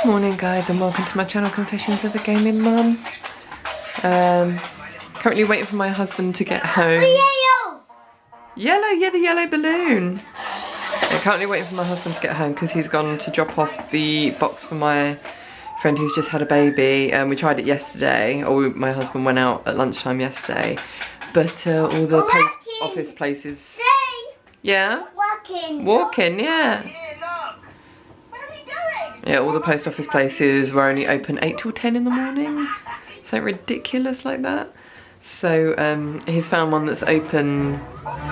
Morning guys, and welcome to my channel Confessions of a Gaming Mum. Currently waiting for my husband to get home. Yellow, yeah, the yellow balloon. Yeah, currently waiting for my husband to get home because he's gone to drop off the box for my friend who's just had a baby. We tried it yesterday, or my husband went out at lunchtime yesterday, but all the post office places. Yeah? Walking, yeah. Yeah, all the post office places were only open 8 till 10 in the morning. Something ridiculous like that. So he's found one that's open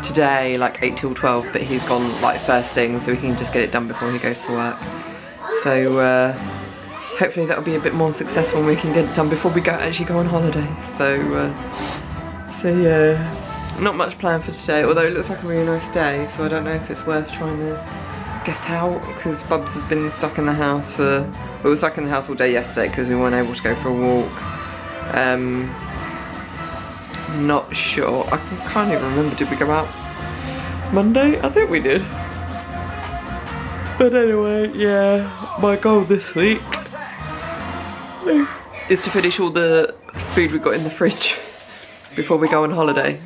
today, like 8 till 12, but he's gone like first thing so we can just get it done before he goes to work. So hopefully that'll be a bit more successful and we can get it done before we actually go on holiday. So yeah, not much planned for today, although it looks like a really nice day, so I don't know if it's worth trying to get out because Bubs has been stuck in the house for, well, we were stuck in the house all day yesterday because we weren't able to go for a walk. Not sure, I can't even remember, did we go out Monday? I think we did. But anyway, yeah, my goal this week is to finish all the food we got in the fridge before we go on holiday.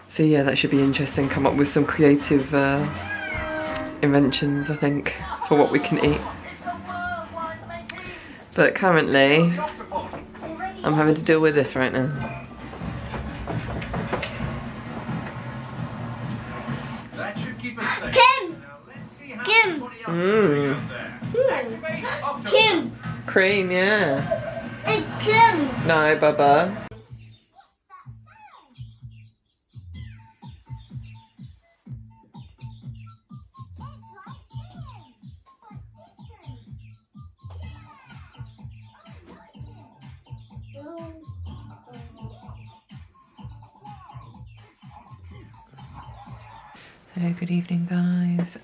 So yeah, that should be interesting, come up with some creative inventions, I think, for what we can eat. But currently I'm having to deal with this right now. Kim! Kim! Kim! Cream, yeah. Hey, Kim! No, Bubba. So good evening guys.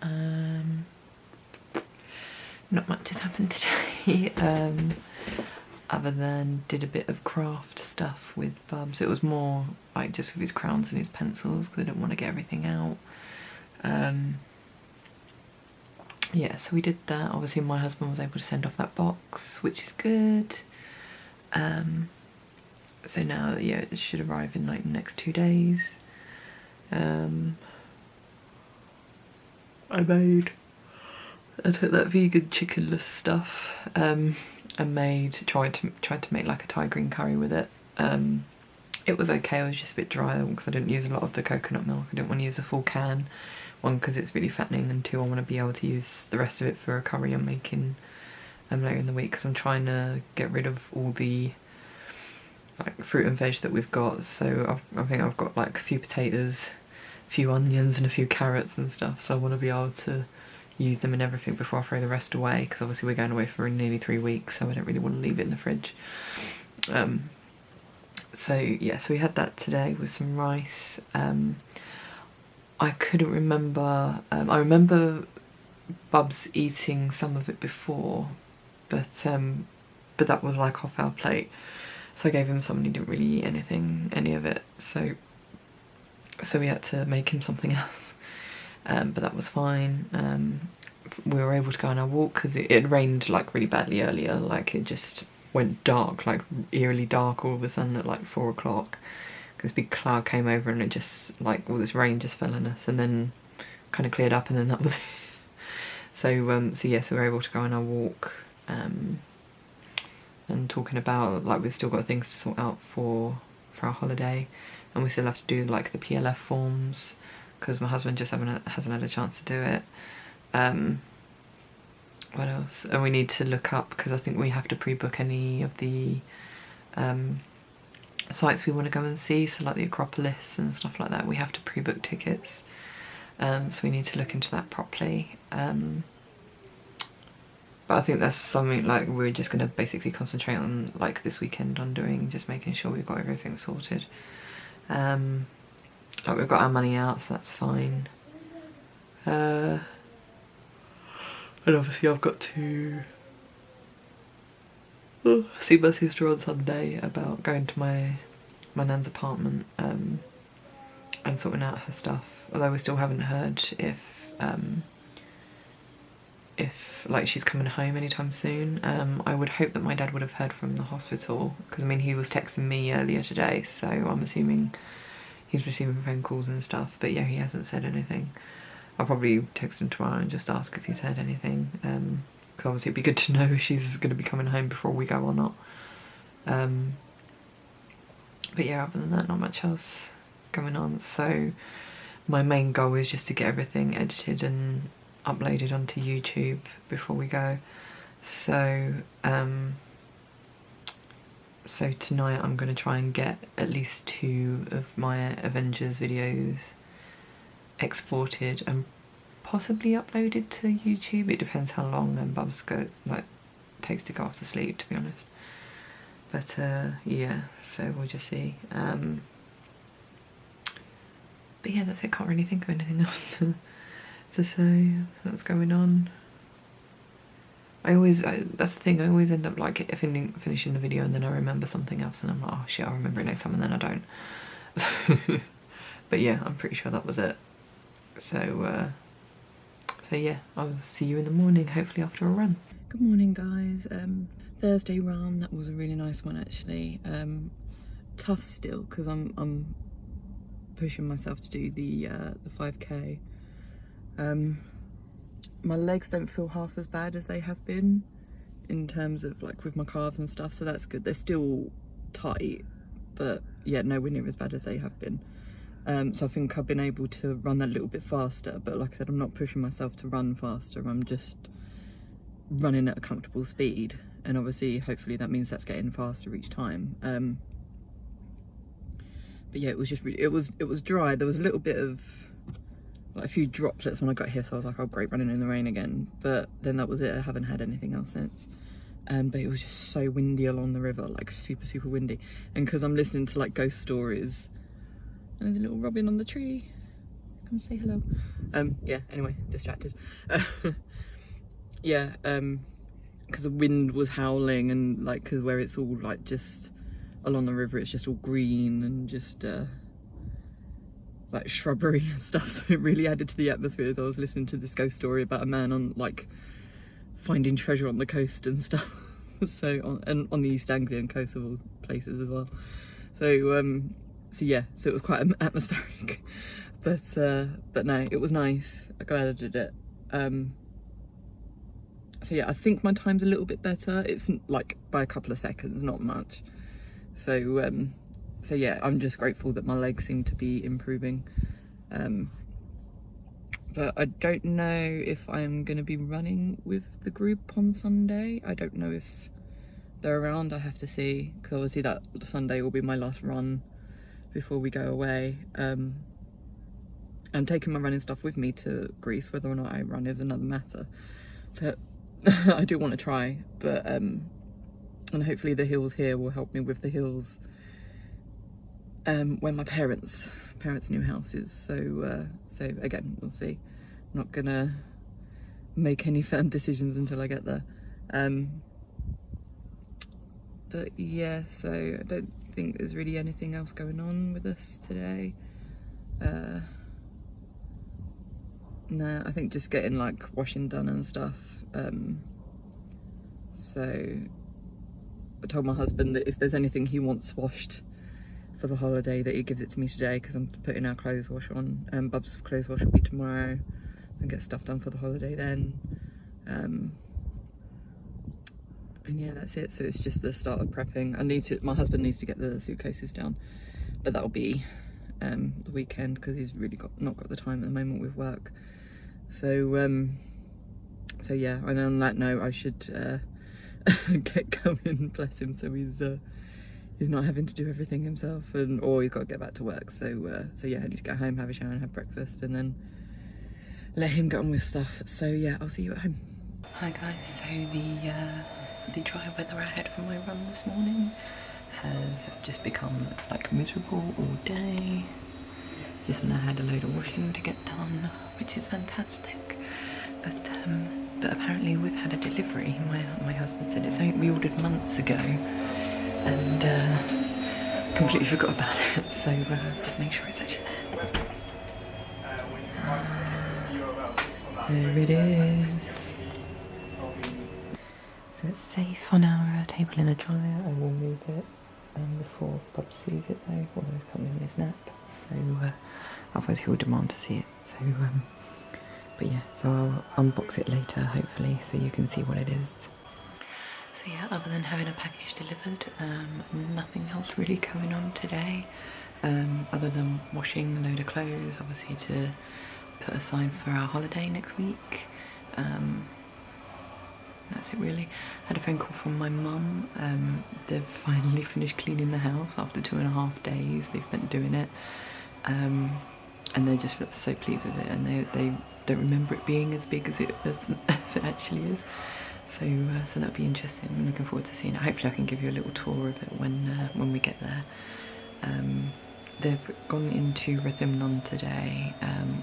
Not much has happened today, other than did a bit of craft stuff with Bubs. It was more like just with his crowns and his pencils because I didn't want to get everything out. Yeah, so we did that. Obviously my husband was able to send off that box, which is good. So now, yeah, it should arrive in like the next 2 days. I took that vegan chickenless stuff and tried to make like a Thai green curry with it. It was okay, it was just a bit dry because I didn't use a lot of the coconut milk. I didn't want to use a full can. One, because it's really fattening, and two, I want to be able to use the rest of it for a curry I'm making later in the week, because I'm trying to get rid of all the like fruit and veg that we've got. So I think I've got like a few potatoes, a few onions and a few carrots and stuff, so I want to be able to use them and everything before I throw the rest away, because obviously we're going away for nearly 3 weeks, so I don't really want to leave it in the fridge. So yeah, so we had that today with some rice. I couldn't remember, I remember Bubs eating some of it before, but that was like off our plate, so I gave him some and he didn't really eat any of it, so we had to make him something else. But that was fine. We were able to go on our walk because it rained like really badly earlier, like it just went dark, like eerily dark all of a sudden at like 4 o'clock, because a big cloud came over and it just, like, all this rain just fell on us and then kind of cleared up and then that was it. So yes, we were able to go on our walk and talking about, like, we've still got things to sort out for our holiday, and we still have to do like the PLF forms because my husband just hasn't had a chance to do it. What else? And we need to look up, because I think we have to pre-book any of the sites we want to go and see, so like the Acropolis and stuff like that, we have to pre-book tickets. So we need to look into that properly. But I think that's something like we're just going to basically concentrate on, like, this weekend on doing, just making sure we've got everything sorted. Like, we've got our money out, so that's fine. And obviously I've got to see my sister on Sunday about going to my nan's apartment and sorting out her stuff, although we still haven't heard if if like she's coming home anytime soon. I would hope that my dad would have heard from the hospital, because I mean he was texting me earlier today, so I'm assuming he's receiving phone calls and stuff, but yeah, he hasn't said anything. I'll probably text him tomorrow and just ask if he's heard anything, because obviously it'd be good to know if she's going to be coming home before we go or not. But yeah, other than that, not much else going on. So my main goal is just to get everything edited and uploaded onto YouTube before we go. So so tonight I'm going to try and get at least 2 of my Avengers videos exported and possibly uploaded to YouTube. It depends how long Bubs takes to go off to sleep, to be honest. But yeah, so we'll just see. But yeah, that's it. Can't really think of anything else to say that's going on. That's the thing, I always end up like finishing the video and then I remember something else and I'm like, oh shit, I'll remember it next time, and then I don't. But yeah, I'm pretty sure that was it. So yeah, I'll see you in the morning, hopefully after a run. Good morning, guys. Thursday run, that was a really nice one actually. Tough still, because I'm pushing myself to do the 5k. My legs don't feel half as bad as they have been in terms of like with my calves and stuff, so that's good. They're still tight, but yeah, nowhere near as bad as they have been. So I think I've been able to run that a little bit faster, but like I said, I'm not pushing myself to run faster. I'm just running at a comfortable speed, and obviously hopefully that means that's getting faster each time. But yeah, it was just really, it was dry. There was a little bit of like a few droplets when I got here, so I was like, oh great, running in the rain again. But then that was it. I haven't had anything else since. But it was just so windy along the river, like super windy. And because I'm listening to like ghost stories, and the little robin on the tree, come say hello. Yeah, anyway, distracted. Yeah, because the wind was howling, and like, because where it's all like just along the river, it's just all green and just like shrubbery and stuff, so it really added to the atmosphere as I was listening to this ghost story about a man on like finding treasure on the coast and stuff. So on the East Anglian coast of all places as well. So yeah, so it was quite atmospheric. But no, it was nice. I'm glad I did it. So yeah, I think my time's a little bit better. It's like by a couple of seconds, not much. So so yeah, I'm just grateful that my legs seem to be improving. But I don't know if I'm going to be running with the group on Sunday. I don't know if they're around. I have to see, because obviously that Sunday will be my last run before we go away. And taking my running stuff with me to Greece, whether or not I run is another matter. But I do want to try. But and hopefully the hills here will help me with the hills where my parents' new house is. So so again, we'll see. I'm not gonna make any firm decisions until I get there. But yeah, so I don't think there's really anything else going on with us today. No, I think just getting like washing done and stuff. So I told my husband that if there's anything he wants washed for the holiday, that he gives it to me today, because I'm putting our clothes wash on. Bub's clothes wash will be tomorrow, so get stuff done for the holiday then. And yeah, that's it. So it's just the start of prepping. My husband needs to get the suitcases down, but that'll be the weekend, because he's really not got the time at the moment with work. So so yeah, and on that note, I should get going, bless him, so he's not having to do everything himself, or he's got to get back to work. So so yeah, I need to get home, have a shower and have breakfast, and then let him get on with stuff. So yeah, I'll see you at home. Hi guys, so the dry weather I had for my run this morning has just become like miserable all day. Just when I had a load of washing to get done, which is fantastic. But apparently we've had a delivery. My husband said it's something we ordered months ago, and completely forgot about it. So just make sure it's actually there. There it is. So it's safe on our table in the dryer. I will move it before Bob sees it though, although he's currently in his nap. So otherwise he'll demand to see it. So but yeah, so I'll unbox it later hopefully so you can see what it is. So yeah, other than having a package delivered, nothing else really going on today. Other than washing a load of clothes, obviously to put aside for our holiday next week. That's it really. Had a phone call from my mum. They've finally finished cleaning the house after 2.5 days they spent doing it. And they just feel so pleased with it, and they don't remember it being as big as it actually is. So that'll be interesting. I'm looking forward to seeing it. Hopefully I can give you a little tour of it when we get there. They've gone into Rhythmnon today,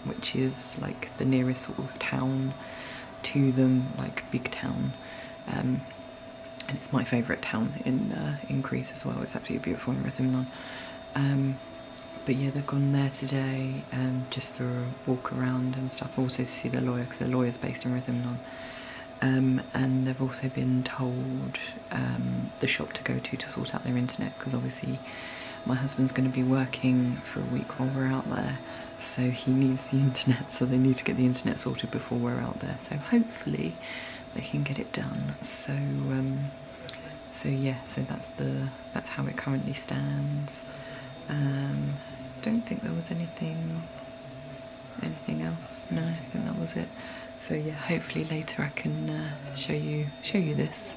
which is like the nearest sort of town to them, like big town. And it's my favourite town in Greece as well. It's absolutely beautiful in Rhythmnon. But yeah, they've gone there today just for a walk around and stuff. Also to see the lawyer, because the lawyer's based in Rhythmnon. And they've also been told the shop to go to sort out their internet, because obviously my husband's going to be working for a week while we're out there, so he needs the internet, so they need to get the internet sorted before we're out there. So hopefully they can get it done. So yeah, so that's how it currently stands. Don't think there was anything else. No, I think that was it. So yeah, hopefully later I can show you this.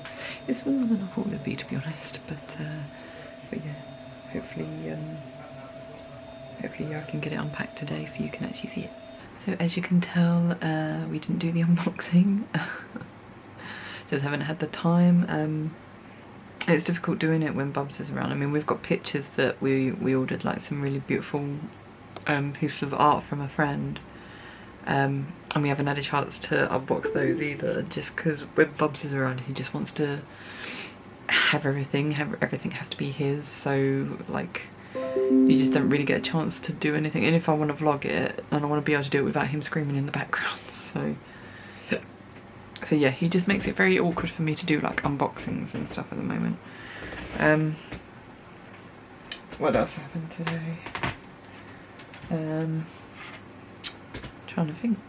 It's smaller than I thought it would be, to be honest, but yeah, hopefully I can get it unpacked today so you can actually see it. So as you can tell, we didn't do the unboxing. Just haven't had the time. It's difficult doing it when Bubs is around. I mean, we've got pictures that we ordered, like some really beautiful pieces of art from a friend. And we haven't had a chance to unbox those either, just because when Bubs is around he just wants to have everything. Everything has to be his, so like you just don't really get a chance to do anything. And if I want to vlog it, then I want to be able to do it without him screaming in the background. So yeah, he just makes it very awkward for me to do like unboxings and stuff at the moment. What else happened today? Trying to think.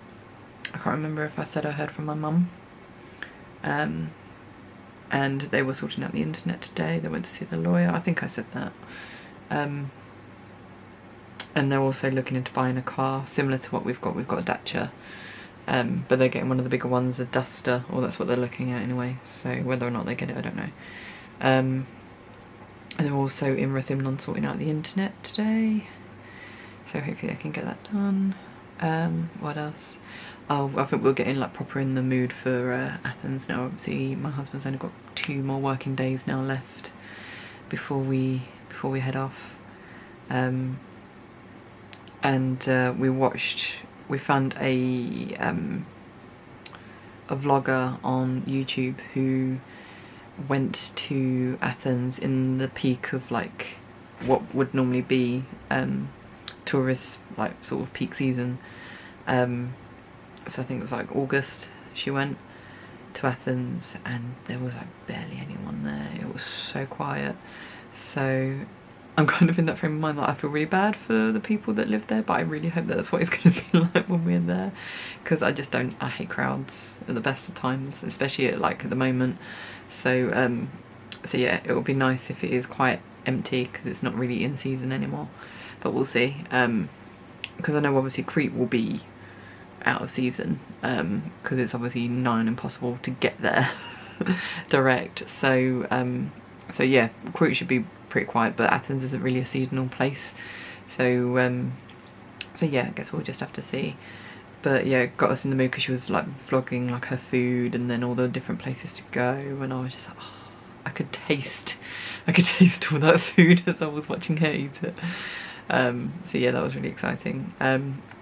I can't remember if I said I heard from my mum. And they were sorting out the internet today. They went to see the lawyer. I think I said that. And they're also looking into buying a car similar to what we've got. We've got a Dacia. But they're getting one of the bigger ones, a Duster, or that's what they're looking at anyway. So whether or not they get it, I don't know. And they're also in Rhythmnon sorting out the internet today. So hopefully they can get that done. What else? Oh, I think we're getting like proper in the mood for Athens now. Obviously my husband's only got 2 more working days now left before we head off. And we found a vlogger on YouTube who went to Athens in the peak of like what would normally be tourist, like sort of peak season. So I think it was like August she went to Athens, and there was like barely anyone there. It was so quiet. So I'm kind of in that frame of mind that I feel really bad for the people that live there, but I really hope that that's what it's going to be like when we're there, because I hate crowds at the best of times, especially at like at the moment. So so yeah, it would be nice if it is quite empty, because it's not really in season anymore, but we'll see. Because I know obviously Crete will be out of season, because it's obviously nigh on impossible to get there direct. So so yeah, Crete should be pretty quiet, but Athens isn't really a seasonal place. So so yeah, I guess we'll just have to see. But yeah, it got us in the mood because she was like vlogging like her food and then all the different places to go, and I was just like, oh, I could taste all that food as I was watching her eat it. So yeah, that was really exciting.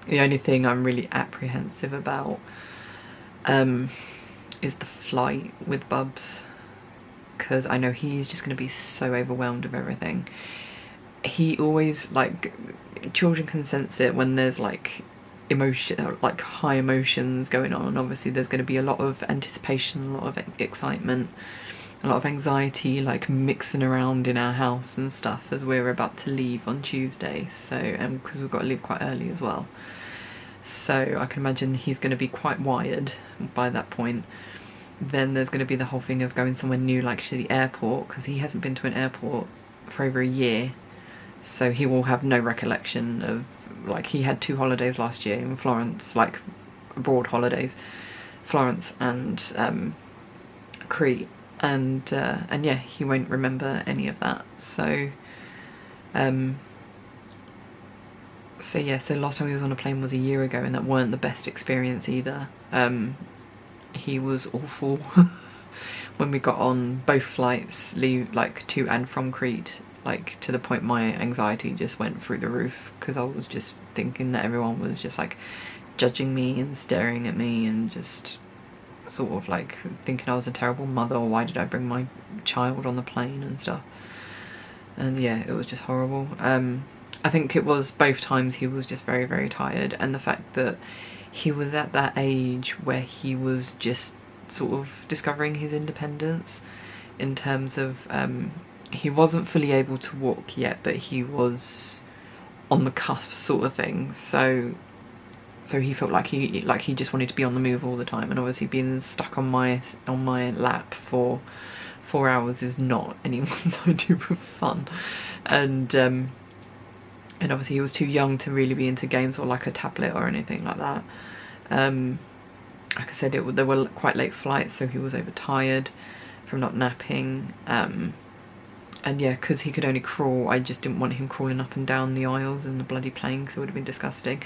The only thing I'm really apprehensive about is the flight with Bubs, because I know he's just going to be so overwhelmed with everything. He always, like, children can sense it when there's like emotion, like high emotions going on. Obviously there's going to be a lot of anticipation, a lot of excitement, a lot of anxiety, like mixing around in our house and stuff as we're about to leave on Tuesday. So because we've got to leave quite early as well, so I can imagine he's going to be quite wired by that point. Then there's going to be the whole thing of going somewhere new, like to the airport, because he hasn't been to an airport for over a year, so he will have no recollection of, like, he had 2 holidays last year in Florence, like abroad holidays, Florence and Crete, and yeah, he won't remember any of that. So so last time he was on a plane was a year ago, and that weren't the best experience either. He was awful when we got on both flights, like to and from Crete, like to the point my anxiety just went through the roof, because I was just thinking that everyone was just like judging me and staring at me and just sort of like thinking I was a terrible mother, or why did I bring my child on the plane and stuff. And yeah, it was just horrible. I think it was both times he was just very, very tired, and the fact that he was at that age where he was just sort of discovering his independence, in terms of he wasn't fully able to walk yet, but he was on the cusp sort of thing. So he felt like he just wanted to be on the move all the time, and obviously being stuck on my lap for 4 hours is not anyone's idea of fun. And obviously he was too young to really be into games or like a tablet or anything like that. Like I said, there were quite late flights, so he was overtired from not napping. And yeah, because he could only crawl, I just didn't want him crawling up and down the aisles in the bloody plane, because it would have been disgusting.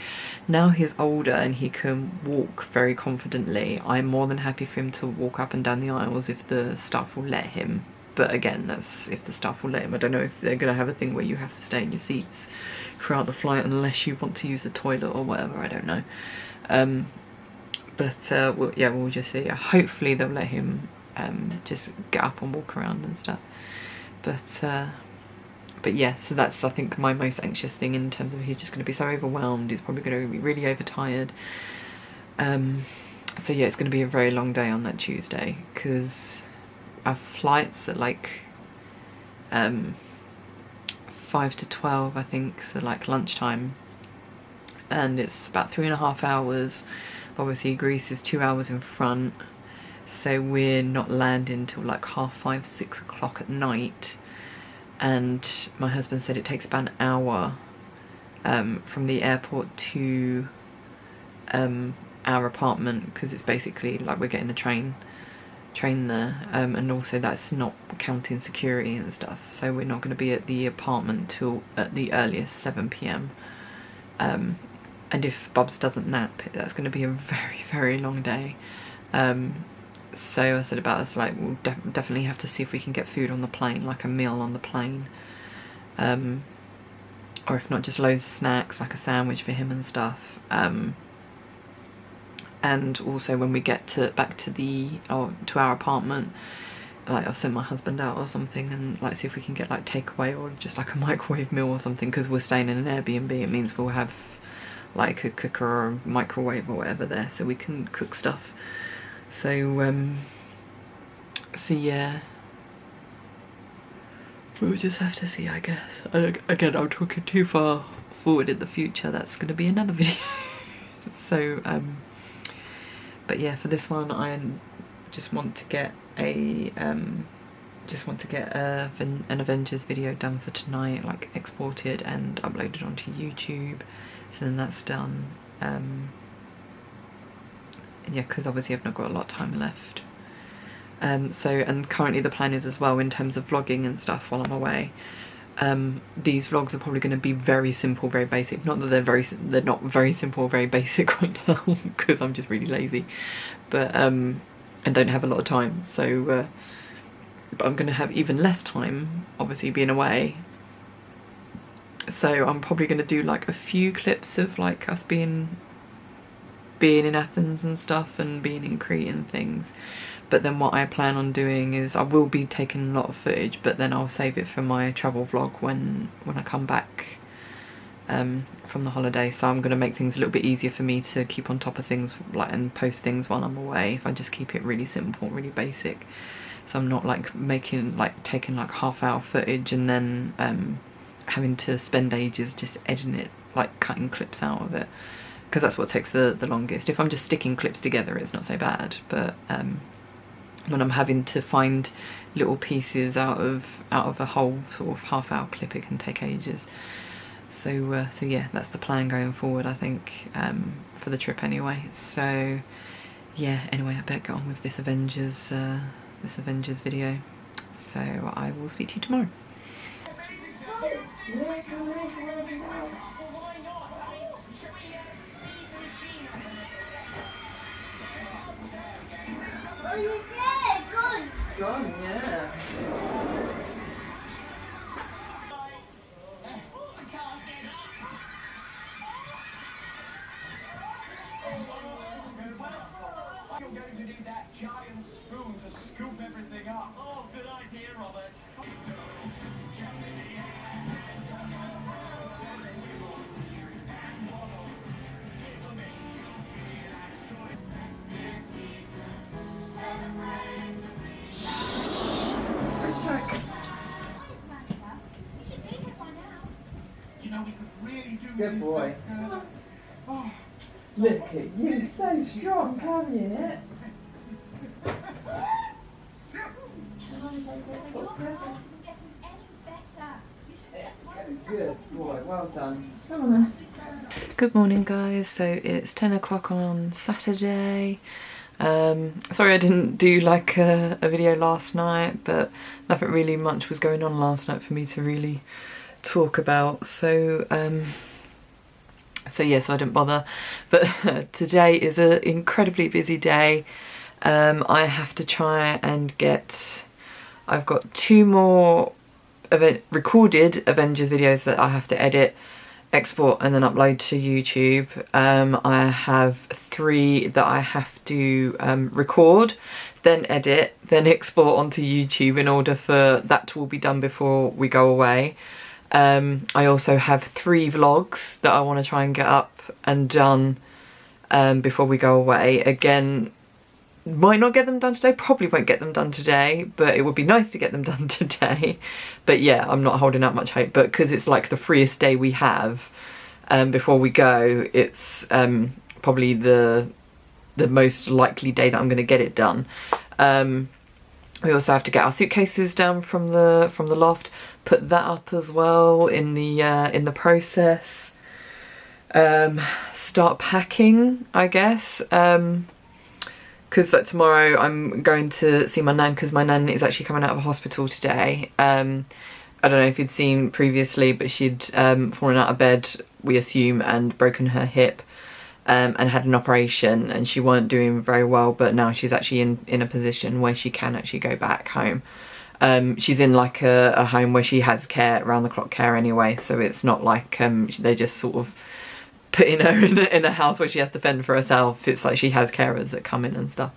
Now he's older and he can walk very confidently, I'm more than happy for him to walk up and down the aisles if the staff will let him. But again, that's if the staff will let him. I don't know if they're going to have a thing where you have to stay in your seats throughout the flight unless you want to use the toilet or whatever, I don't know. We'll just see. Hopefully they'll let him just get up and walk around and stuff. But yeah, so that's, I think, my most anxious thing, in terms of he's just going to be so overwhelmed, he's probably going to be really overtired. So yeah, it's going to be a very long day on that Tuesday, because our flights at like 5 to 12, I think, so like lunchtime, and it's about 3.5 hours. Obviously Greece is 2 hours in front, so we're not landing till like 5:30, 6 o'clock at night. And my husband said it takes about an hour from the airport to our apartment, because it's basically like we're getting the train there, and also that's not counting security and stuff, so we're not going to be at the apartment till at the earliest 7 p.m. And if Bubs doesn't nap, that's going to be a very, very long day. So I said about us, like, we'll definitely have to see if we can get food on the plane, like a meal on the plane, or if not, just loads of snacks, like a sandwich for him and stuff. And also when we get back to our apartment, like I'll send my husband out or something and like see if we can get like takeaway or just like a microwave meal or something, because we're staying in an Airbnb. It means we'll have like a cooker or a microwave or whatever there, so we can cook stuff. So yeah, we'll just have to see, I guess. Again, I'm talking too far forward in the future. That's going to be another video. So but yeah, for this one, I just want to get an Avengers video done for tonight, like exported and uploaded onto YouTube. So then that's done. And yeah, because obviously I've not got a lot of time left. And currently the plan is as well, in terms of vlogging and stuff while I'm away, these vlogs are probably going to be very simple, very basic. Not that they're not very simple, very basic right now, because I'm just really lazy, but and don't have a lot of time. So but I'm going to have even less time, obviously, being away. So I'm probably going to do like a few clips of like us being in Athens and stuff, and being in Crete and things. But then what I plan on doing is I will be taking a lot of footage, but then I'll save it for my travel vlog when I come back from the holiday, so I'm going to make things a little bit easier for me to keep on top of things, like, and post things while I'm away, if I just keep it really simple, really basic. So I'm not like taking like half-hour footage and then having to spend ages just editing it, like cutting clips out of it, because that's what takes the longest. If I'm just sticking clips together, it's not so bad, but when I'm having to find little pieces out of a whole sort of half-hour clip, it can take ages. So yeah, that's the plan going forward, I think, for the trip anyway. So yeah, anyway, I better get on with this Avengers video. So I will speak to you tomorrow. Oh, you did! Good! Gone, yeah. You're going to need that giant spoon to scoop everything up. Oh, good idea, Robert. You know, we could really do Good boy. Oh. Look at you, so strong, carrying it. Good boy, well done. Come on then. Good morning, guys. So it's 10 o'clock on Saturday. Sorry I didn't do like a video last night, but nothing really much was going on last night for me to really talk about. So yeah, so I didn't bother. But today is an incredibly busy day. I have to try and I've got 2 more recorded Avengers videos that I have to edit, export and then upload to YouTube. I have 3 that I have to record, then edit, then export onto YouTube in order for that to all be done before we go away. I also have 3 vlogs that I want to try and get up and done before we go away. Again, might not get them done today, probably won't get them done today, but it would be nice to get them done today. But yeah, I'm not holding out much hope, but because it's like the freest day we have before we go, it's probably the most likely day that I'm going to get it done. We also have to get our suitcases down from the loft, put that up as well in the process. Start packing, I guess, because like tomorrow I'm going to see my nan, because my nan is actually coming out of hospital today. I don't know if you'd seen previously, but she'd fallen out of bed, we assume, and broken her hip, and had an operation, and she weren't doing very well, but now she's actually in a position where she can actually go back home. She's in like a home where she has care, round the clock care anyway, so it's not like they just sort of putting her in a house where she has to fend for herself. It's like she has carers that come in and stuff,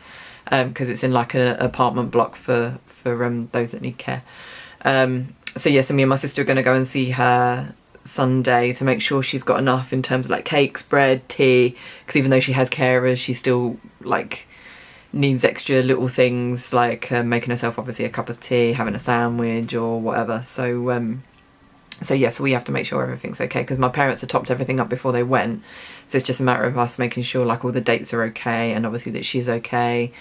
because it's in like an apartment block for those that need care. So yeah, so me and my sister are going to go and see her Sunday to make sure she's got enough in terms of like cakes, bread, tea, because even though she has carers, she still like needs extra little things, like making herself obviously a cup of tea, having a sandwich or whatever. So yeah, so we have to make sure everything's okay, because my parents had topped everything up before they went, so it's just a matter of us making sure like all the dates are okay, and obviously that she's okay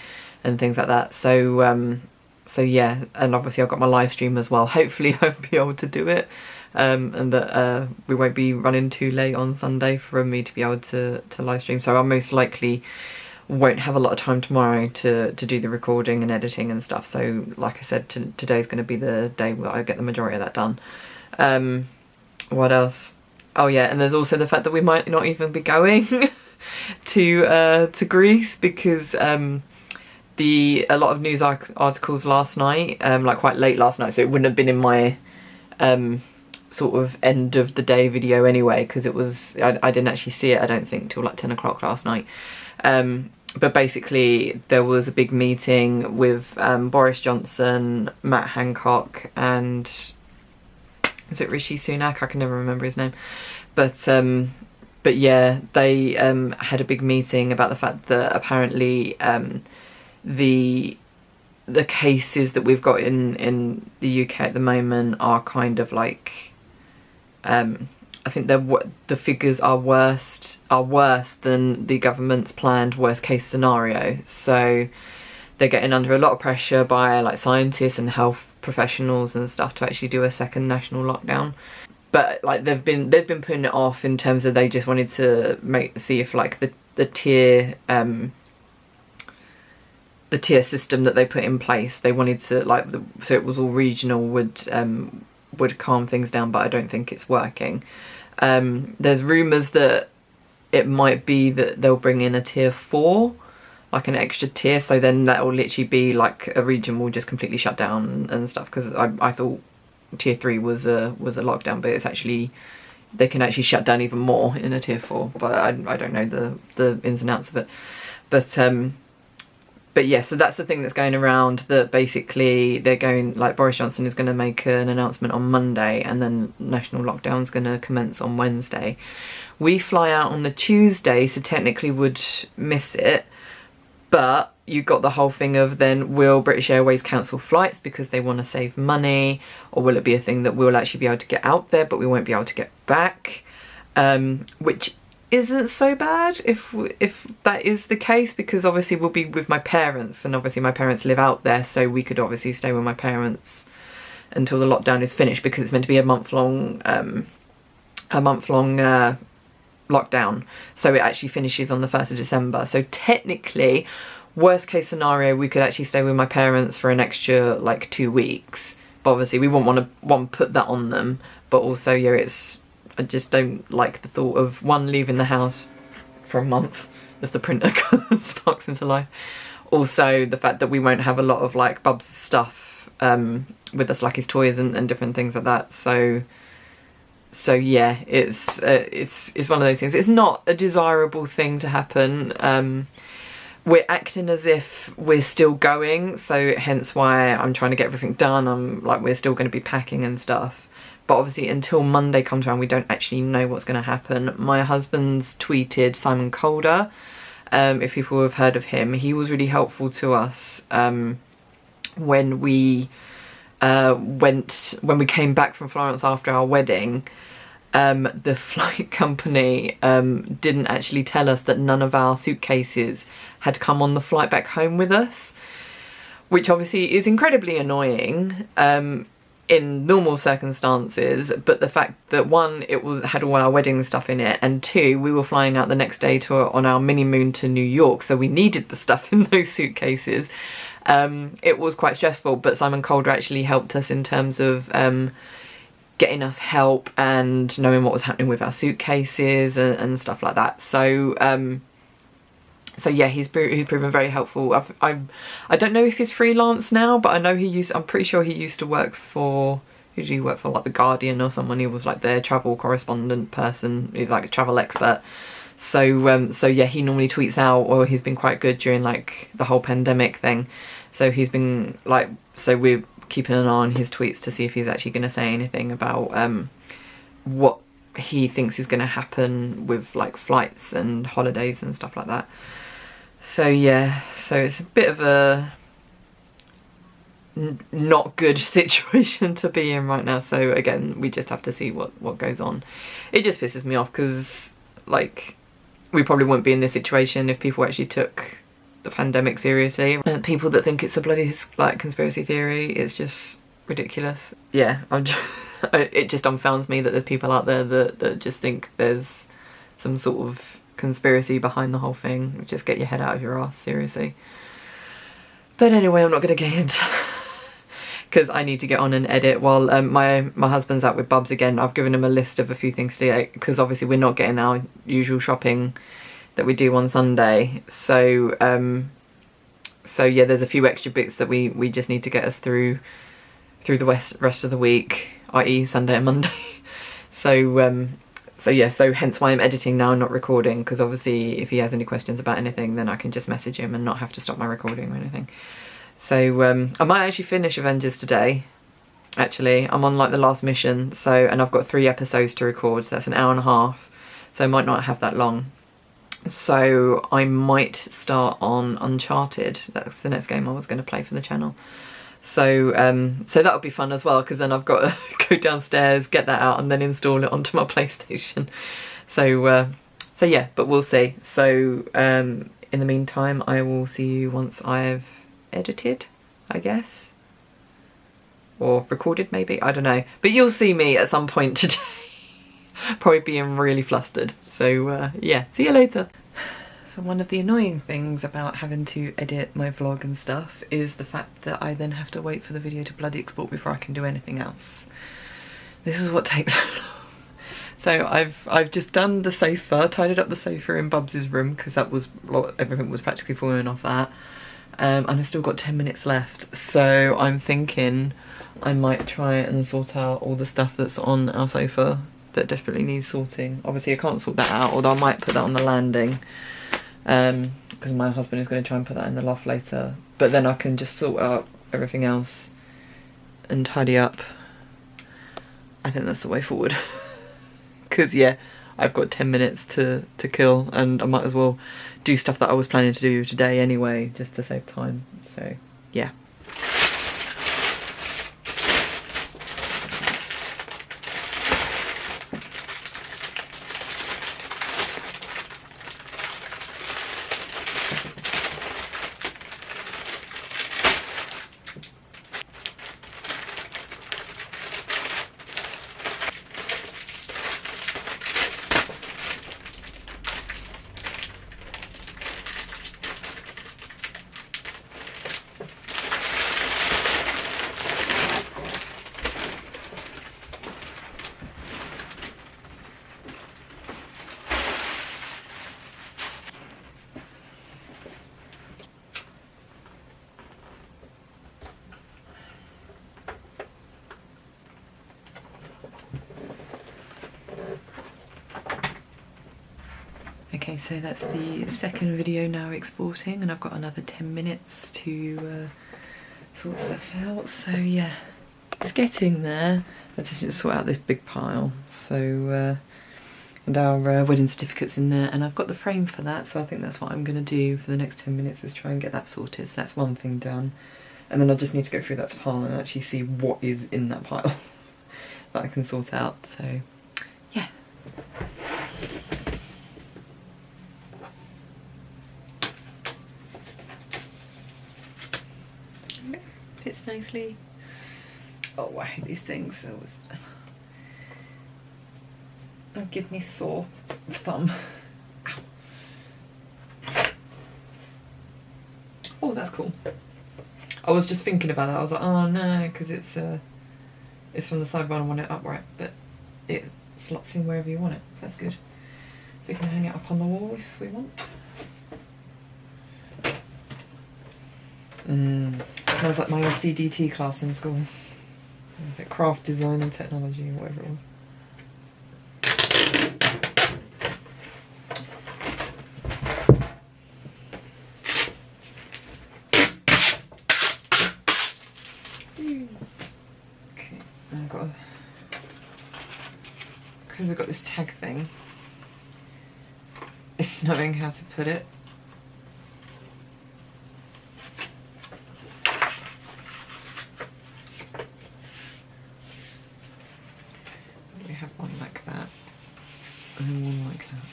and things like that. So yeah, and obviously I've got my live stream as well. Hopefully I'll be able to do it, and that we won't be running too late on Sunday for me to be able to live stream. So I most likely won't have a lot of time tomorrow to do the recording and editing and stuff. So like I said, today's going to be the day where I get the majority of that done. What else? Oh yeah, and there's also the fact that we might not even be going to Greece, because a lot of news articles last night, like quite late last night, so it wouldn't have been in my sort of end of the day video anyway, because it was, I didn't actually see it, I don't think, till like 10 o'clock last night. But basically there was a big meeting with Boris Johnson, Matt Hancock, and is it Rishi Sunak? I can never remember his name. But yeah, they had a big meeting about the fact that apparently the cases that we've got in the UK at the moment are kind of like, I think the figures are worse than the government's planned worst case scenario. So they're getting under a lot of pressure by like scientists and health professionals and stuff to actually do a second national lockdown. But like they've been putting it off in terms of they just wanted to see if like the tier system that they put in place, they wanted to like so it was all regional, would calm things down, but I don't think it's working. There's rumours that it might be that they'll bring in a tier 4, like an extra tier, so then that will literally be like a region will just completely shut down and stuff, because I thought tier 3 was a lockdown, but it's actually, they can actually shut down even more in a tier 4, but I don't know the ins and outs of it. But yeah, so that's the thing that's going around, that basically they're going, like Boris Johnson is going to make an announcement on Monday and then national lockdown's going to commence on Wednesday. We fly out on the Tuesday, so technically would miss it, but you got the whole thing of then will British Airways cancel flights because they want to save money, or will it be a thing that we'll actually be able to get out there but we won't be able to get back, which isn't so bad if that is the case, because obviously we'll be with my parents, and obviously my parents live out there, so we could obviously stay with my parents until the lockdown is finished, because it's meant to be a month-long lockdown, so it actually finishes on the 1st of December. So technically, worst case scenario, we could actually stay with my parents for an extra like 2 weeks, but obviously we wouldn't want to put that on them, but also yeah, I just don't like the thought of leaving the house for a month as the printer sparks into life. Also the fact that we won't have a lot of like Bub's stuff with us, like his toys and different things like that. So yeah, it's one of those things. It's not a desirable thing to happen. We're acting as if we're still going, so hence why I'm trying to get everything done. We're still going to be packing and stuff. But obviously until Monday comes around, we don't actually know what's going to happen. My husband's tweeted Simon Calder, if people have heard of him. He was really helpful to us when we came back from Florence after our wedding. The flight company didn't actually tell us that none of our suitcases had come on the flight back home with us, which obviously is incredibly annoying in normal circumstances, but the fact that one, it had all our wedding stuff in it, and two, we were flying out the next day on our mini moon to New York, so we needed the stuff in those suitcases. It was quite stressful, but Simon Calder actually helped us in terms of getting us help and knowing what was happening with our suitcases and stuff like that. So yeah, he's proven very helpful. I don't know if he's freelance now, but I know I'm pretty sure he used to work for, who did he work for, like The Guardian or someone. He was like their travel correspondent person. He's like a travel expert. So yeah, he normally tweets out, or he's been quite good during like the whole pandemic thing. So he's been like, so we're keeping an eye on his tweets to see if he's actually going to say anything about what he thinks is going to happen with like flights and holidays and stuff like that. So yeah, so it's a bit of a not good situation to be in right now. So again, we just have to see what goes on. It just pisses me off because like we probably wouldn't be in this situation if people actually took the pandemic seriously. And people that think it's a bloody like conspiracy theory, it's just ridiculous. Yeah, it just dumbfounds me that there's people out there that just think there's some sort of conspiracy behind the whole thing. Just get your head out of your ass, seriously. But anyway, I'm not going to get into because I need to get on and edit while my husband's out with Bubs again. I've given him a list of a few things to do because obviously we're not getting our usual shopping that we do on Sunday. So yeah, there's a few extra bits that we just need to get us through the rest of the week, i.e. Sunday and Monday. So yeah, so hence why I'm editing now and not recording, because obviously if he has any questions about anything then I can just message him and not have to stop my recording or anything. So I might actually finish Avengers today. actually. I'm on like the last mission, so, and I've got 3 episodes to record, so that's an hour and a half, so I might not have that long. So I might start on Uncharted. That's the next game I was going to play for the channel. So so that'll be fun as well, because then I've got to go downstairs, get that out, and then install it onto my PlayStation. So so yeah, but we'll see. So in the meantime, I will see you once I've edited, I guess, or recorded maybe, I don't know. But you'll see me at some point today, probably being really flustered. So yeah, see you later. So one of the annoying things about having to edit my vlog and stuff is the fact that I then have to wait for the video to bloody export before I can do anything else. This is what takes so long. So I've just done the sofa, tidied up the sofa in Bubs' room, because that was, everything was practically falling off that. And I've still got 10 minutes left, so I'm thinking I might try and sort out all the stuff that's on our sofa that desperately needs sorting. Obviously I can't sort that out, although I might put that on the landing, because my husband is going to try and put that in the loft later. But then I can just sort out everything else and tidy up. I think that's the way forward. Because yeah, I've got 10 minutes to kill, and I might as well do stuff that I was planning to do today anyway, just to save time. So yeah. Okay, so that's the second video now exporting, and I've got another 10 minutes to sort stuff out. So yeah, it's getting there. I just need to sort out this big pile. So and our wedding certificate's in there, and I've got the frame for that, so I think that's what I'm going to do for the next 10 minutes, is try and get that sorted. So that's one thing done, and then I just need to go through that pile and actually see what is in that pile that I can sort out. So yeah. Fits nicely. Oh, I hate these things. It'll give me sore thumb. Ow. Oh, that's cool. I was just thinking about that. I was like, oh no, because it's from the side when I want it upright, but it slots in wherever you want it, so that's good. So you can hang it up on the wall if we want. Smells like my CDT class in school. Is it craft design and technology or whatever it was? Okay, I've got because I've got this tag thing. It's knowing how to put it. We have one like that, and then one like that.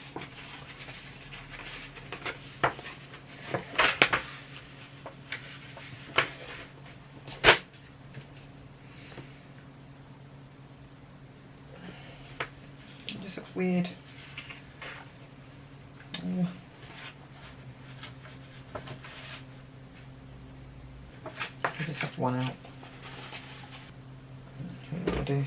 It just looks weird. Oh. I just have one out. What do I do?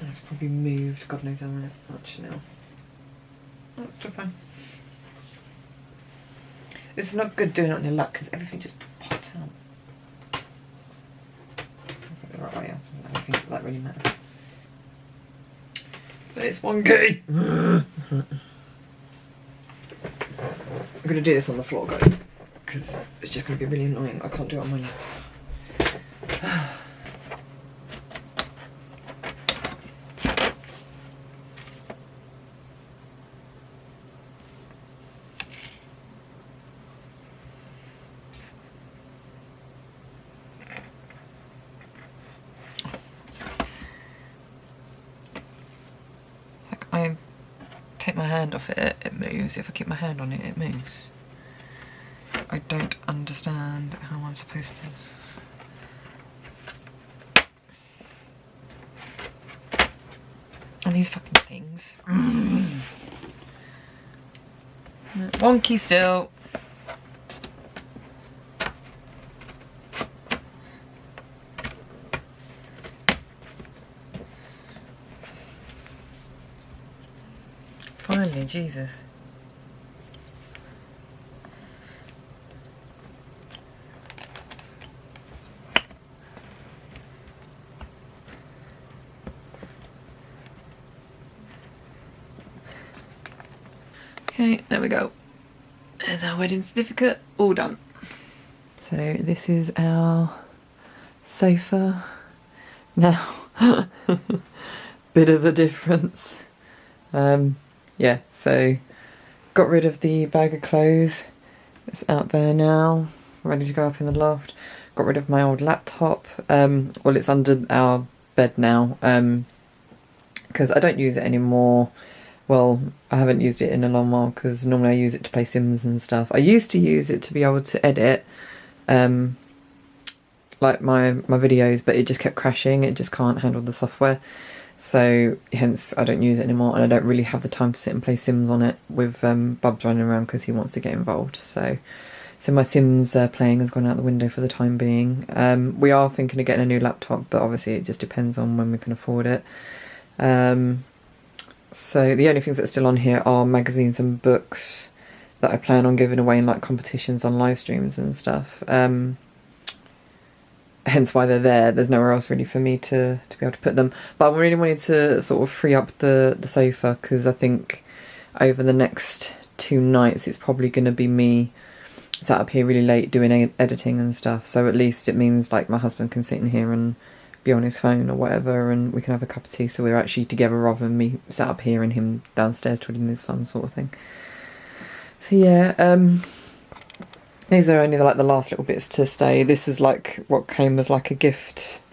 It's probably moved, God knows how much now. Oh, it's still fine. It's not good doing it on your lap because everything just pops out. I'll put it the right way up. I don't think that really matters. But it's wonky! I'm going to do this on the floor, guys, because it's just going to be really annoying. I can't do it on my lap. Like, I take my hand off it, it moves. If I keep my hand on it, it moves. I don't understand how I'm supposed to. And these fucking things. Wonky still. Finally, Jesus. Okay, there we go. There's our wedding certificate, all done. So this is our sofa now. Bit of a difference. Yeah, so got rid of the bag of clothes. It's out there now, ready to go up in the loft. Got rid of my old laptop. Well, it's under our bed now, because I don't use it anymore. Well, I haven't used it in a long while because normally I use it to play Sims and stuff. I used to use it to be able to edit like my videos, but it just kept crashing. It just can't handle the software. So hence I don't use it anymore, and I don't really have the time to sit and play Sims on it with Bubs running around because he wants to get involved. So my Sims playing has gone out the window for the time being. We are thinking of getting a new laptop, but obviously it just depends on when we can afford it. So the only things that are still on here are magazines and books that I plan on giving away in like competitions on live streams and stuff. Hence why they're there. There's nowhere else really for me to be able to put them. But I really wanted to sort of free up the sofa, because I think over the next 2 nights it's probably going to be me sat up here really late doing editing and stuff. So at least it means like my husband can sit in here and be on his phone or whatever, and we can have a cup of tea, so we're actually together rather than me sat up here and him downstairs twiddling his thumb sort of thing. So yeah, these are only like the last little bits to stay. This is like what came as like a gift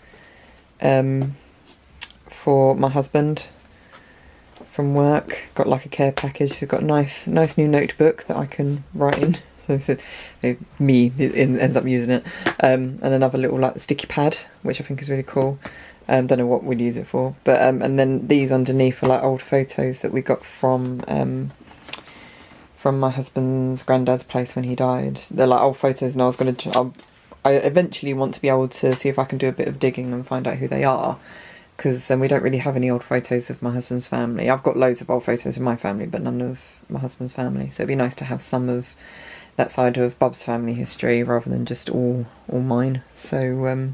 for my husband from work. Got like a care package, so got a nice new notebook that I can write in. So me ends up using it, and another little like sticky pad, which I think is really cool. Don't know what we'd use it for, but and then these underneath are like old photos that we got from my husband's granddad's place when he died. They're like old photos, and I eventually want to be able to see if I can do a bit of digging and find out who they are, because we don't really have any old photos of my husband's family. I've got loads of old photos of my family, but none of my husband's family, so it'd be nice to have some of that side of Bob's family history rather than just all mine. So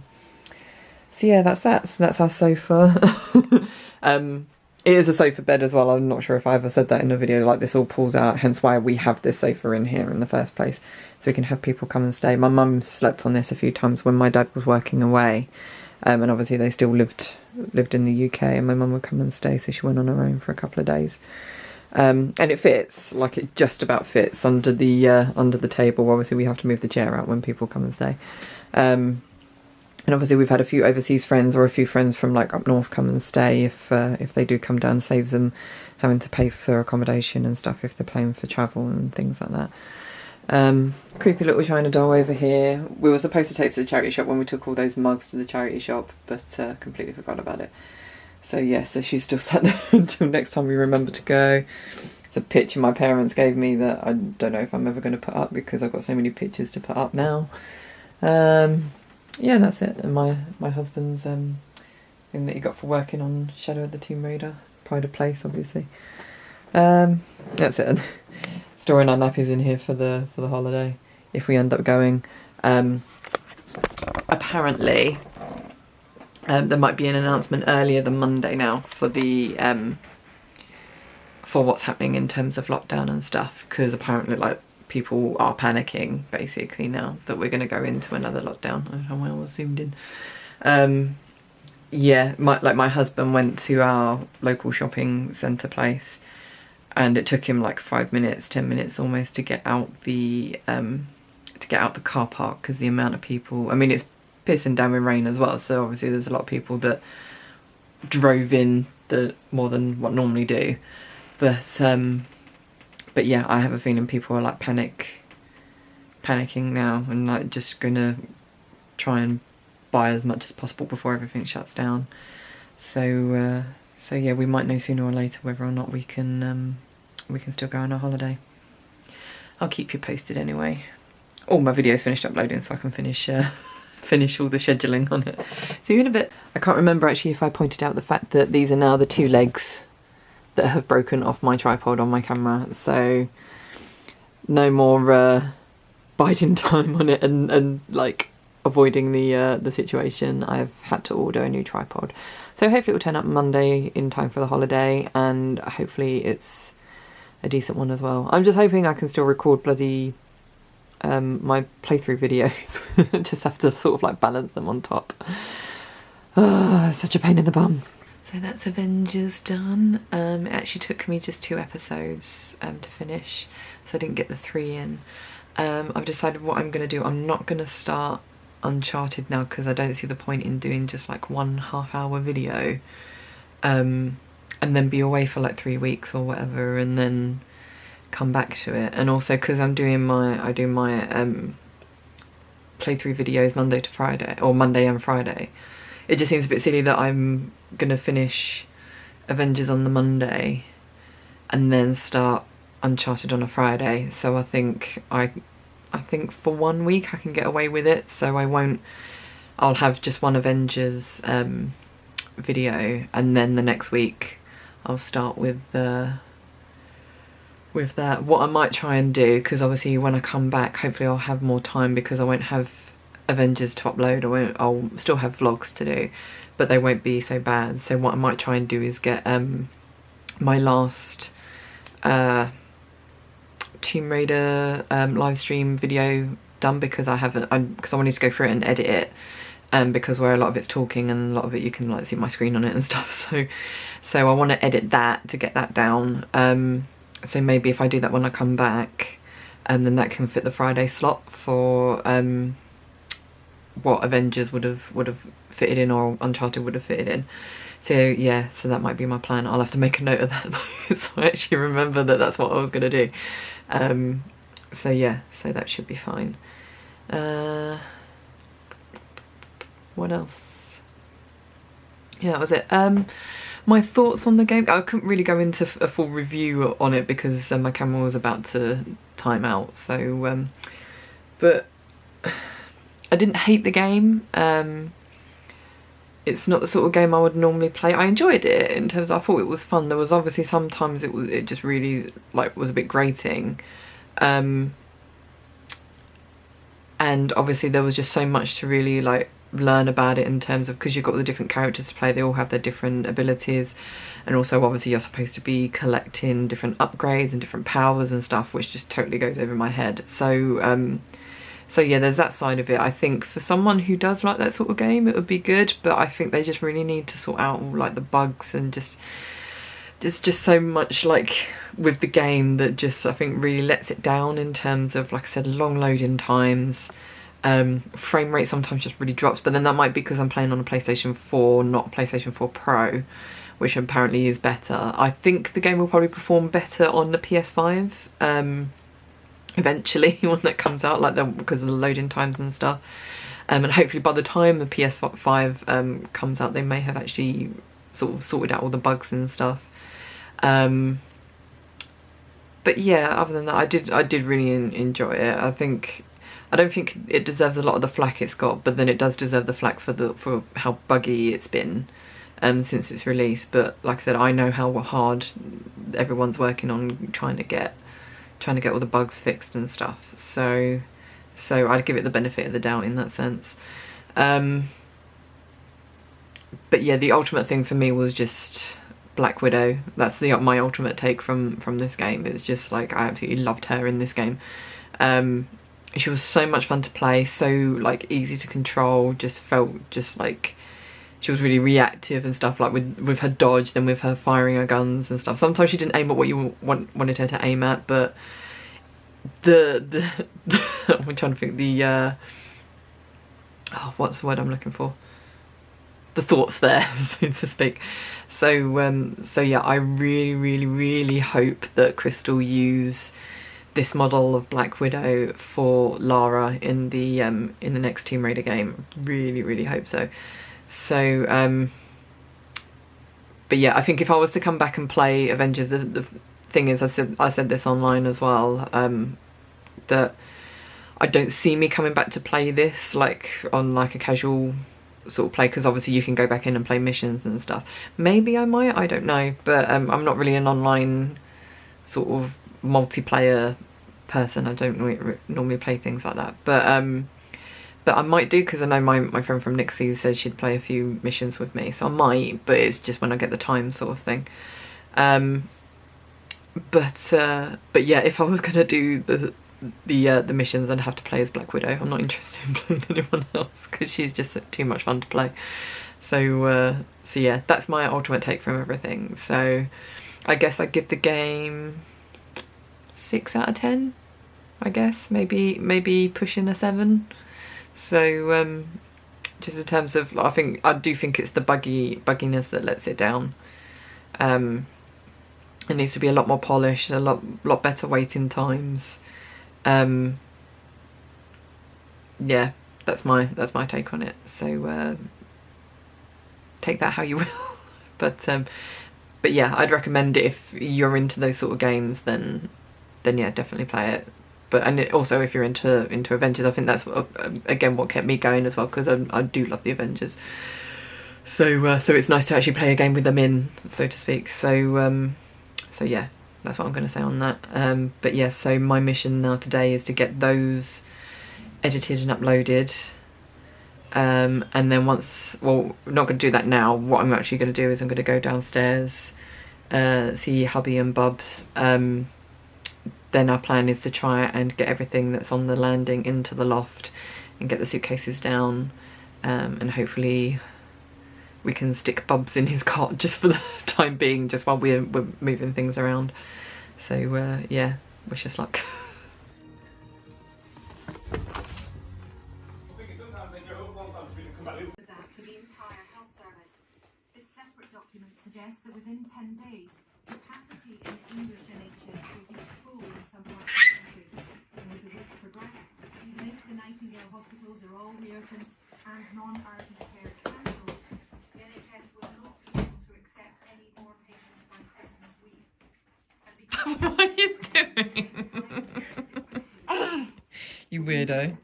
yeah, that's that. So that's our sofa. It is a sofa bed as well. I'm not sure if I ever said that in a video. Like, this all pulls out, hence why we have this sofa in here in the first place, so we can have people come and stay. My mum slept on this a few times when my dad was working away, and obviously they still lived in the UK, and my mum would come and stay, so she went on her own for a couple of days. And it fits, like it just about fits under the table. Obviously we have to move the chair out when people come and stay. And obviously we've had a few overseas friends or a few friends from like up north come and stay if they do come down. Saves them having to pay for accommodation and stuff if they're paying for travel and things like that. Creepy little China doll over here. We were supposed to take to the charity shop when we took all those mugs to the charity shop, but completely forgot about it. So yeah, so she's still sat there until next time we remember to go. It's a picture my parents gave me that I don't know if I'm ever going to put up, because I've got so many pictures to put up now. Yeah, that's it. And my husband's thing that he got for working on Shadow of the Tomb Raider. Pride of place, obviously. That's it. Storing our nappies in here for the holiday, if we end up going. Apparently there might be an announcement earlier than Monday now for the for what's happening in terms of lockdown and stuff, because apparently like people are panicking basically now that we're going to go into another lockdown. I don't know why I was zoomed in. Yeah, my husband went to our local shopping centre place, and it took him like 5 minutes, 10 minutes almost to get out the car park, because the amount of people, I mean, it's pissing down with rain as well, so obviously there's a lot of people that drove in more than what normally do, but yeah, I have a feeling people are like panicking now, and like just gonna try and buy as much as possible before everything shuts down. So yeah, we might know sooner or later whether or not we can still go on our holiday. I'll keep you posted anyway. All my videos finished uploading, so I can finish all the scheduling on it. See you in a bit. I can't remember actually if I pointed out the fact that these are now the 2 legs that have broken off my tripod on my camera, so no more biding time on it and like avoiding the situation. I've had to order a new tripod, so hopefully it will turn up Monday in time for the holiday, and hopefully it's a decent one as well. I'm just hoping I can still record bloody my playthrough videos. Just have to sort of like balance them on top. Such a pain in the bum. So that's Avengers done. It actually took me just 2 episodes to finish, so I didn't get the 3 in. I've decided what I'm going to do. I'm not going to start Uncharted now, because I don't see the point in doing just like 1 half-hour video and then be away for like 3 weeks or whatever and then come back to it. And also because I do my playthrough videos Monday to Friday, or Monday and Friday, it just seems a bit silly that I'm gonna finish Avengers on the Monday and then start Uncharted on a Friday. So I think for 1 week I can get away with it, so I'll have just one Avengers video, and then the next week I'll start with that. What I might try and do, because obviously when I come back hopefully I'll have more time, because I won't have Avengers to upload. I'll still have vlogs to do, but they won't be so bad. So what I might try and do is get my last Tomb Raider live stream video done, because I wanted to go through it and edit it, because where a lot of it's talking and a lot of it you can like see my screen on it and stuff, so I want to edit that to get that down. So maybe if I do that when I come back, then that can fit the Friday slot for what Avengers would have fitted in, or Uncharted would have fitted in. So yeah, so that might be my plan. I'll have to make a note of that though, so I actually remember that that's what I was going to do. So yeah, so that should be fine. What else? Yeah, that was it. My thoughts on the game, I couldn't really go into a full review on it because my camera was about to time out, so but I didn't hate the game. It's not the sort of game I would normally play. I enjoyed it in terms of, I thought it was fun. There was obviously sometimes it just really like was a bit grating, and obviously there was just so much to really like learn about it, in terms of, because you've got all the different characters to play, they all have their different abilities, and also obviously you're supposed to be collecting different upgrades and different powers and stuff, which just totally goes over my head. So so yeah, there's that side of it. I think for someone who does like that sort of game it would be good, but I think they just really need to sort out all like the bugs and just so much like with the game that just I think really lets it down, in terms of, like I said, long loading times. Frame rate sometimes just really drops, but then that might be because I'm playing on a PlayStation 4, not a PlayStation 4 Pro, which apparently is better. I think the game will probably perform better on the PS5 eventually when that comes out, like because of the loading times and stuff. And hopefully by the time the PS5 comes out, they may have actually sort of sorted out all the bugs and stuff. But yeah, other than that, I did really enjoy it. I don't think it deserves a lot of the flack it's got, but then it does deserve the flack for how buggy it's been since its release. But like I said, I know how hard everyone's working on trying to get all the bugs fixed and stuff. So I'd give it the benefit of the doubt in that sense. But yeah, the ultimate thing for me was just Black Widow. That's my ultimate take from this game. It's just like I absolutely loved her in this game. She was so much fun to play, so like easy to control, just felt just like she was really reactive and stuff, like with her dodge, then with her firing her guns and stuff. Sometimes she didn't aim at what you wanted her to aim at, but the I'm trying to think, the oh, what's the word I'm looking for? The thoughts there, so to speak. So so yeah, I really hope that Crystal use this model of Black Widow for Lara in the next Tomb Raider game. Really hope so. So but yeah, I think if I was to come back and play Avengers, the thing is, I said this online as well, that I don't see me coming back to play this like on like a casual sort of play, because obviously you can go back in and play missions and stuff. Maybe I might, I don't know, but I'm not really an online sort of multiplayer person. I don't normally play things like that, but I might do, because I know my friend from Nixie said she'd play a few missions with me, so I might, but it's just when I get the time sort of thing. But yeah, if I was gonna do the missions, I'd have to play as Black Widow. I'm not interested in playing anyone else, because she's just too much fun to play. So so yeah, that's my ultimate take from everything. So I guess I'd give the game 6 out of 10, I guess, maybe pushing a 7. So just in terms of, I do think it's the bugginess that lets it down. It needs to be a lot more polished, a lot better waiting times. Yeah, that's my take on it. So take that how you will. But yeah, I'd recommend it if you're into those sort of games. Then yeah, definitely play it. And also if you're into Avengers, I think that's again what kept me going as well, because I do love the Avengers. So so it's nice to actually play a game with them in, so to speak. So so yeah, that's what I'm going to say on that. But yeah, so my mission now today is to get those edited and uploaded. And then once, well, I'm not going to do that now. What I'm actually going to do is I'm going to go downstairs, see hubby and Bubs. Then our plan is to try and get everything that's on the landing into the loft and get the suitcases down, and hopefully we can stick Bubs in his cot just for the time being, just while we're moving things around. So yeah, wish us luck. For the entire health service. This separate document suggests that within 10 days, capacity in English NHS will be full in some parts of the country. And as the weeks progress, even if the Nightingale hospitals are all reopened and non-urgent care cancelled, the NHS will not be able to accept any more patients by Christmas week. And because What are you doing? You weirdo.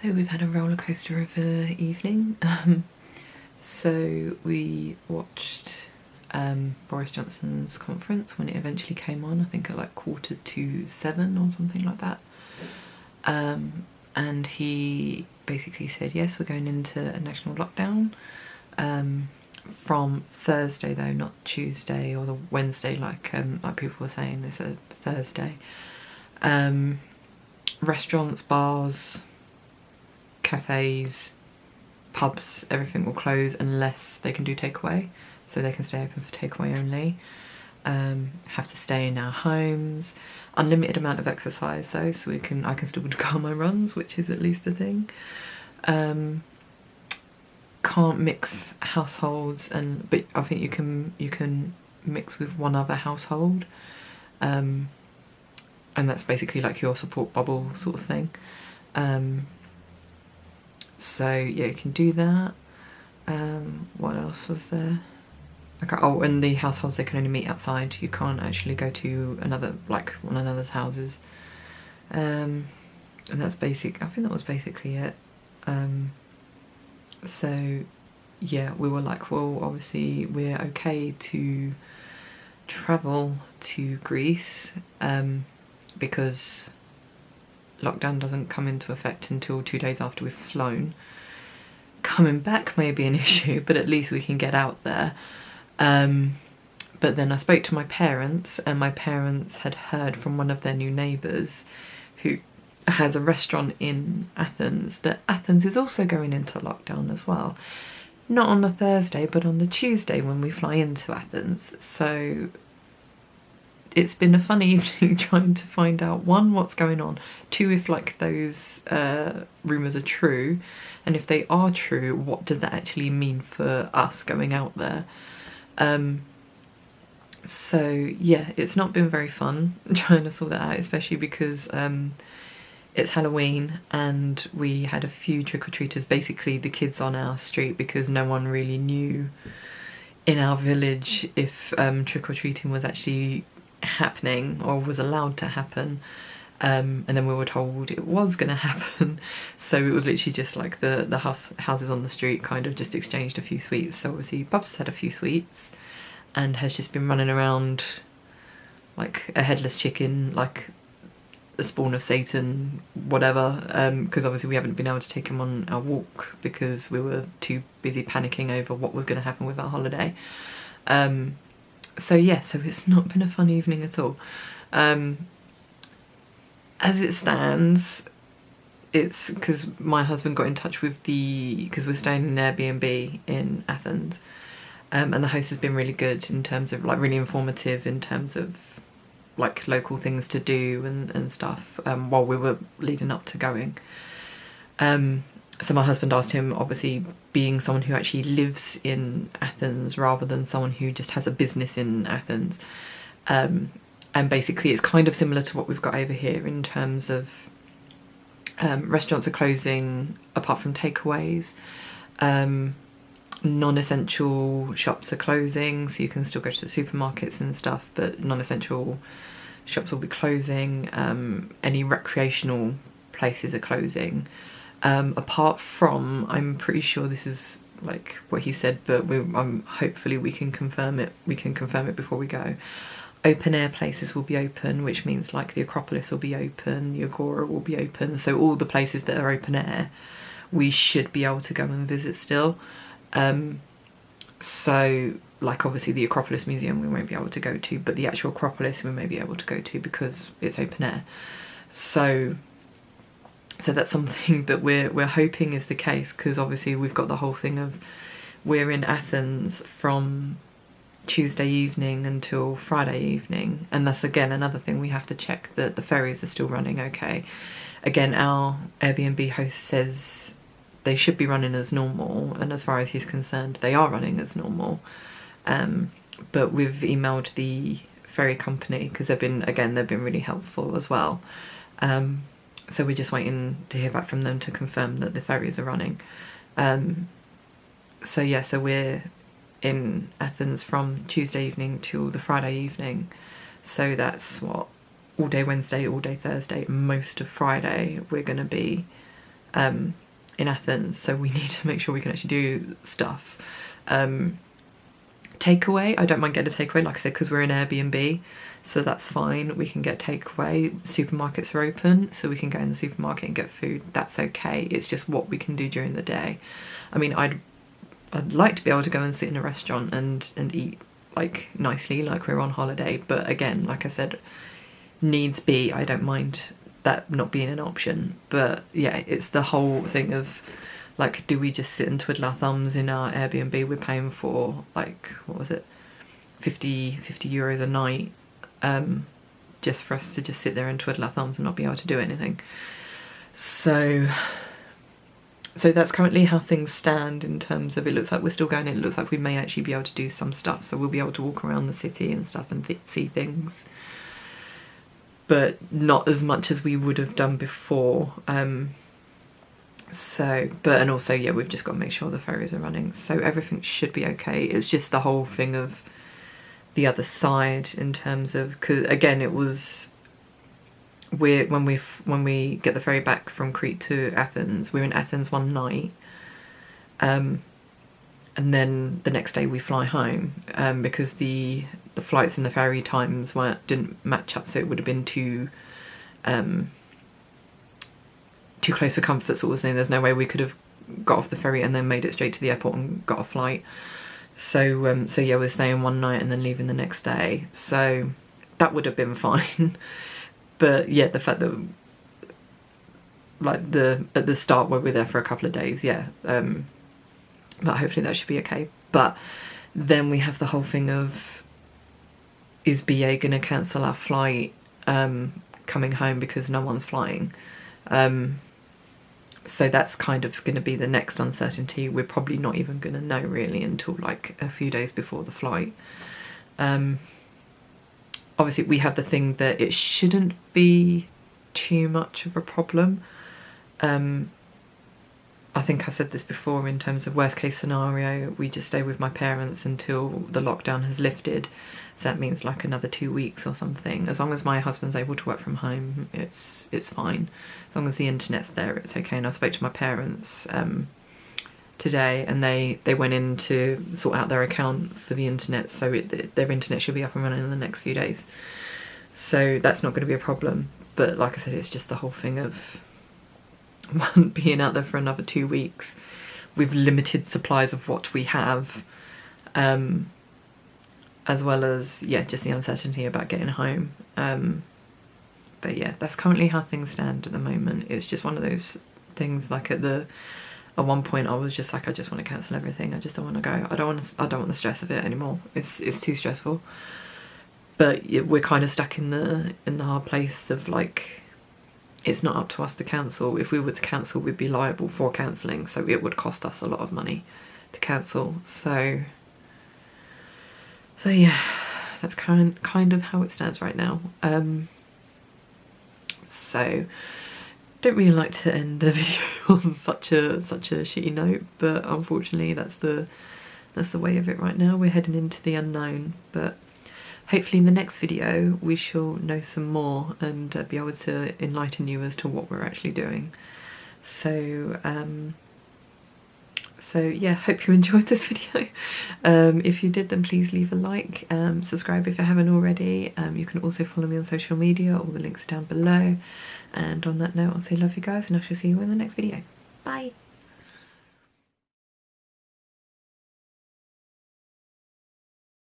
So we've had a roller coaster of an evening. So we watched Boris Johnson's conference when it eventually came on, I think at like 7:15 or something like that. And he basically said, yes, we're going into a national lockdown from Thursday though, not Tuesday or the Wednesday like people were saying. They said Thursday. Restaurants, bars, cafes, pubs, everything will close unless they can do takeaway, so they can stay open for takeaway only. Have to stay in our homes. Unlimited amount of exercise though, so I can still go on my runs, which is at least a thing. Can't mix households, but I think you can mix with one other household, and that's basically like your support bubble sort of thing. So yeah, you can do that. What else was there? Okay, oh, and the households, they can only meet outside. You can't actually go to one another's houses. And that's basic. I think that was basically it. So yeah, we were like, well, obviously we're okay to travel to Greece, because lockdown doesn't come into effect until 2 days after we've flown. Coming back may be an issue, but at least we can get out there. But then I spoke to my parents, and my parents had heard from one of their new neighbours who has a restaurant in Athens, that Athens is also going into lockdown as well. Not on the Thursday, but on the Tuesday when we fly into Athens. So it's been a fun evening trying to find out, one, what's going on, two, if like those rumours are true, and if they are true, what does that actually mean for us going out there. So yeah, it's not been very fun trying to sort that out, especially because it's Halloween and we had a few trick-or-treaters, basically the kids on our street, because no one really knew in our village if trick-or-treating was actually happening or was allowed to happen. And then we were told it was going to happen, so it was literally just like the houses on the street kind of just exchanged a few sweets. So obviously Bubs has had a few sweets and has just been running around like a headless chicken, like a spawn of Satan, whatever, because obviously we haven't been able to take him on our walk because we were too busy panicking over what was going to happen with our holiday. So yeah, so it's not been a fun evening at all. As it stands, it's because my husband got in touch with because we're staying in an Airbnb in Athens, and the host has been really good in terms of like really informative in terms of like local things to do and stuff while we were leading up to going. So my husband asked him, obviously being someone who actually lives in Athens rather than someone who just has a business in Athens, and basically it's kind of similar to what we've got over here in terms of restaurants are closing apart from takeaways, non-essential shops are closing, so you can still go to the supermarkets and stuff, but non-essential shops will be closing. Any recreational places are closing, apart from, I'm pretty sure this is like what he said, but hopefully we can confirm it before we go. Open air places will be open, which means like the Acropolis will be open, the Agora will be open, so all the places that are open air we should be able to go and visit still. So like obviously the Acropolis Museum we won't be able to go to, but the actual Acropolis we may be able to go to because it's open air. So that's something that we're hoping is the case, because obviously we've got the whole thing of we're in Athens from Tuesday evening until Friday evening, and that's again another thing we have to check that the ferries are still running okay. Again, our Airbnb host says they should be running as normal, and as far as he's concerned they are running as normal, but we've emailed the ferry company because they've been really helpful as well, so we're just waiting to hear back from them to confirm that the ferries are running. So yeah, so we're in Athens from Tuesday evening till the Friday evening, so that's what, all day Wednesday, all day Thursday, most of Friday we're going to be in Athens, so we need to make sure we can actually do stuff. Takeaway, I don't mind getting a takeaway, like I said, because we're in Airbnb, so that's fine, we can get takeaway. Supermarkets are open, so we can go in the supermarket and get food, that's okay. It's just what we can do during the day. I mean, I'd like to be able to go and sit in a restaurant and eat like nicely, like we're on holiday, but again, like I said, needs be, I don't mind that not being an option. But yeah, it's the whole thing of like, do we just sit and twiddle our thumbs in our Airbnb we're paying for, like, what was it, 50 euros a night, just for us to just sit there and twiddle our thumbs and not be able to do anything. So that's currently how things stand in terms of, it looks like we're still going, it looks like we may actually be able to do some stuff, so we'll be able to walk around the city and stuff and see things, but not as much as we would have done before. And also yeah, we've just got to make sure the ferries are running, so everything should be okay. It's just the whole thing of the other side in terms of, because again it was, when we get the ferry back from Crete to Athens, we're in Athens one night, and then the next day we fly home, because the flights and the ferry times didn't match up, so it would have been too close for comfort sort of thing. There's no way we could have got off the ferry and then made it straight to the airport and got a flight. So yeah, we're staying one night and then leaving the next day, so that would have been fine. But yeah, the fact that like at the start where we're there for a couple of days, yeah. But hopefully that should be okay. But then we have the whole thing of, is BA gonna cancel our flight coming home because no one's flying? So that's kind of going to be the next uncertainty. We're probably not even going to know really until like a few days before the flight. Obviously we have the thing that it shouldn't be too much of a problem. I think I said this before, in terms of worst case scenario, we just stay with my parents until the lockdown has lifted. So that means like another 2 weeks or something. As long as my husband's able to work from home, it's fine. As long as the internet's there, it's okay. And I spoke to my parents today, and they went in to sort out their account for the internet, so their internet should be up and running in the next few days. So that's not going to be a problem. But like I said, it's just the whole thing of being out there for another 2 weeks with limited supplies of what we have, as well as, yeah, just the uncertainty about getting home. But yeah, that's currently how things stand at the moment. It's just one of those things, like at one point I was just like, I just want to cancel everything. I just don't want to go. I don't want the stress of it anymore. It's too stressful. But yeah, we're kind of stuck in the hard place of like, it's not up to us to cancel. If we were to cancel, we'd be liable for cancelling, so it would cost us a lot of money to cancel. So yeah, that's kind of how it stands right now. So don't really like to end the video on such a shitty note, but unfortunately that's the way of it right now. We're heading into the unknown, but hopefully in the next video we shall know some more and be able to enlighten you as to what we're actually doing. So yeah, hope you enjoyed this video. If you did, then please leave a like, subscribe if you haven't already. You can also follow me on social media, all the links are down below. And on that note, I'll say love you guys, and I shall see you in the next video. Bye!